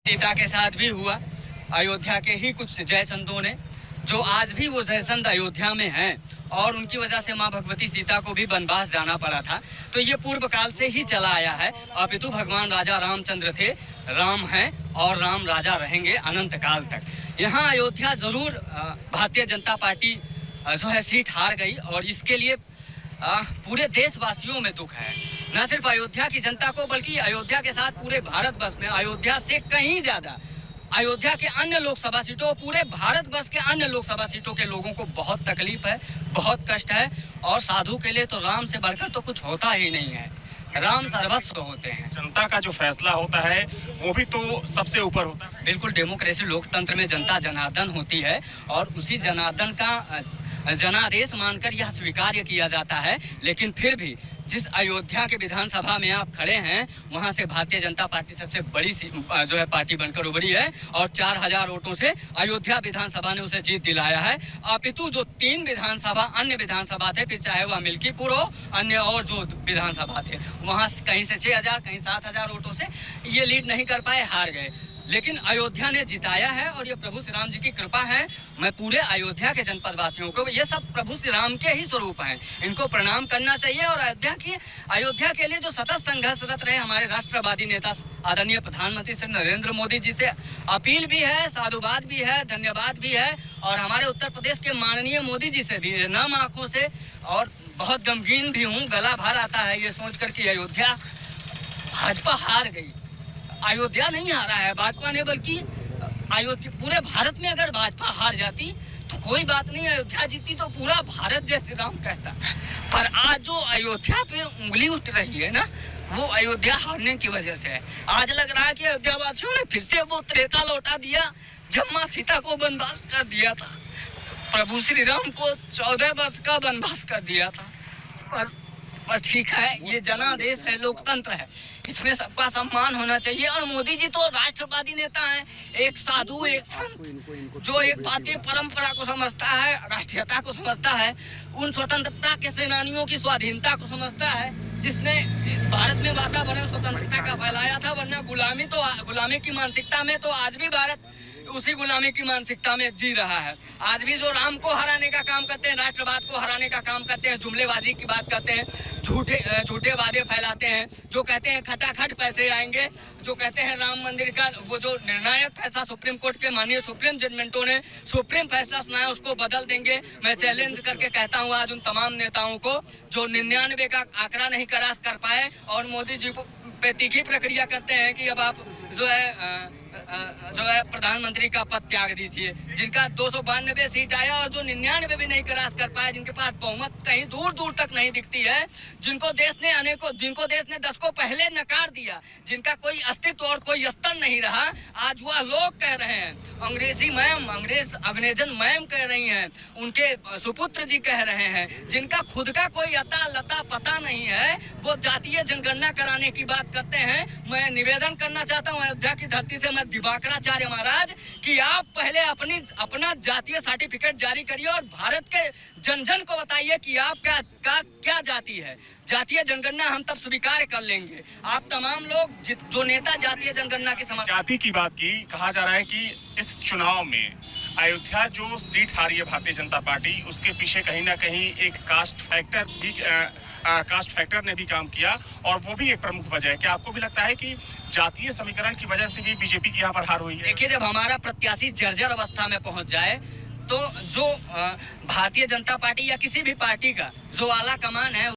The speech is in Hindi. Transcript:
सीता के साथ भी हुआ। अयोध्या के ही कुछ जयचंदों ने, जो आज भी वो जयचंद अयोध्या में हैं और उनकी वजह से माँ भगवती सीता को भी वनवास जाना पड़ा था। तो ये पूर्व काल से ही चला आया है। अपितु भगवान राजा रामचंद्र थे, राम हैं और राम राजा रहेंगे अनंत काल तक। यहाँ अयोध्या जरूर भारतीय जनता पार्टी जो है सीट हार गई और इसके लिए पूरे देशवासियों में दुख है। न सिर्फ अयोध्या की जनता को बल्कि अयोध्या के साथ पूरे भारतवर्ष में अयोध्या से कहीं ज्यादा अयोध्या के अन्य लोकसभा सीटों, पूरे भारतवर्ष के अन्य लोकसभा सीटों के लोगों को बहुत तकलीफ है, बहुत कष्ट है। और साधु के लिए तो राम से बढ़कर तो कुछ होता ही नहीं है। राम सर्वस्व होते हैं। जनता का जो फैसला होता है वो भी तो सबसे ऊपर होता है। बिल्कुल, डेमोक्रेसी लोकतंत्र में जनता जनार्दन होती है और उसी जनार्दन का जनादेश मानकर यह स्वीकार्य किया जाता है। लेकिन फिर भी जिस अयोध्या के विधानसभा में आप खड़े हैं, वहां से भारतीय जनता पार्टी सबसे बड़ी जो है पार्टी बनकर उभरी है और 4000 वोटों से अयोध्या विधानसभा ने उसे जीत दिलाया है। अपितु जो 3 विधानसभा अन्य विधानसभा थे, फिर चाहे वह मिल्कीपुर हो, अन्य और जो विधानसभा थे, वहां कहीं से 6000 कहीं 7000 वोटों से ये लीड नहीं कर पाए, हार गए। लेकिन अयोध्या ने जिताया है और ये प्रभु श्री राम जी की कृपा है। मैं पूरे अयोध्या के जनपद वासियों को, ये सब प्रभु श्री राम के ही स्वरूप हैं, इनको प्रणाम करना चाहिए। और अयोध्या के लिए जो सतत संघर्षरत रहे हमारे राष्ट्रवादी नेता आदरणीय प्रधानमंत्री श्री नरेंद्र मोदी जी से अपील भी है, साधुवाद भी है, धन्यवाद भी है। और हमारे उत्तर प्रदेश के माननीय मोदी जी से भी नम आंखों से और बहुत गमगीन भी हूँ, गला भर आता है ये सोचकर कि अयोध्या भाजपा हार गई। अयोध्या नहीं हारा है भाजपा ने, बल्कि अयोध्या पूरे भारत में अगर भाजपा हार जाती तो कोई बात नहीं, अयोध्या जीती तो पूरा भारत जय श्री राम कहता। पर आज जो अयोध्या पे उंगली उठ रही है ना, वो अयोध्या हारने की वजह से है। आज लग रहा है कि अयोध्या वासियों ने फिर से वो त्रेता लौटा दिया जब माँ सीता को वनवास कर दिया था, प्रभु श्री राम को 14 वर्ष का वनवास कर दिया था। पर ठीक है, ये जनादेश है, लोकतंत्र है, इसमें सबका सम्मान होना चाहिए। और मोदी जी तो राष्ट्रवादी नेता हैं, एक साधु, एक संत, जो एक भारतीय परंपरा को समझता है, राष्ट्रीयता को समझता है, उन स्वतंत्रता के सेनानियों की स्वाधीनता को समझता है, जिसने इस भारत में वातावरण स्वतंत्रता का फैलाया था। वरना गुलामी की मानसिकता में तो आज भी भारत उसी गुलामी की मानसिकता में जी रहा है। आज भी जो राम को हराने का काम करते हैं, राष्ट्रवाद को हराने का काम करते हैं, जुमलेबाजी की बात करते हैं, झूठे वादे फैलाते हैं, जो कहते हैं खटाखट पैसे आएंगे, जो कहते हैं राम मंदिर का वो जो निर्णायक फैसला सुप्रीम कोर्ट के माननीय सुप्रीम जजमेंटों ने सुप्रीम फैसला सुनाया उसको बदल देंगे। मैं चैलेंज करके कहता हूँ आज उन तमाम नेताओं को जो 99 का आंकड़ा नहीं क्रॉस कर पाए और मोदी जी पे तीखी प्रक्रिया करते हैं कि अब आप जो है प्रधानमंत्री का पद त्याग दीजिए। जिनका 292 सीट आया और जो 99 भी नहीं क्रॉस कर पाए, जिनके पास बहुमत कहीं दूर दूर तक नहीं दिखती है, जिनको देश ने 10 को पहले नकार दिया, जिनका कोई अस्तित्व और कोई स्तर नहीं रहा, आज वह लोग कह रहे हैं, अंग्रेजन मैम कह रही हैं, उनके सुपुत्र जी कह रहे हैं, जिनका खुद का कोई अता लता पता नहीं है, वो जातीय जनगणना कराने की बात करते हैं। मैं निवेदन करना चाहता हूँ अयोध्या की धरती से, मैं दिवाकराचार्य महाराज, कि आप पहले अपना जातीय सर्टिफिकेट जारी करिए और भारत के जन जन को बताइए कि आप क्या जाति है। जातीय जनगणना हम तब स्वीकार कर लेंगे। आप तमाम लोग जो नेता जातीय जनगणना की जाति की बात की, कहा जा रहा है कि इस चुनाव में अयोध्या जो सीट हारी है भारतीय जनता पार्टी, उसके पीछे कहीं ना कहीं एक कास्ट फैक्टर ने भी काम किया और वो भी एक प्रमुख वजह है। क्या आपको भी लगता है कि जातीय समीकरण की वजह से भी बीजेपी की यहाँ पर हार हुई है? देखिए, जब हमारा प्रत्याशी जर्जर अवस्था में पहुंच जाए तो जो भारतीय जनता पार्टी या किसी भी पार्टी का जो आला कमान है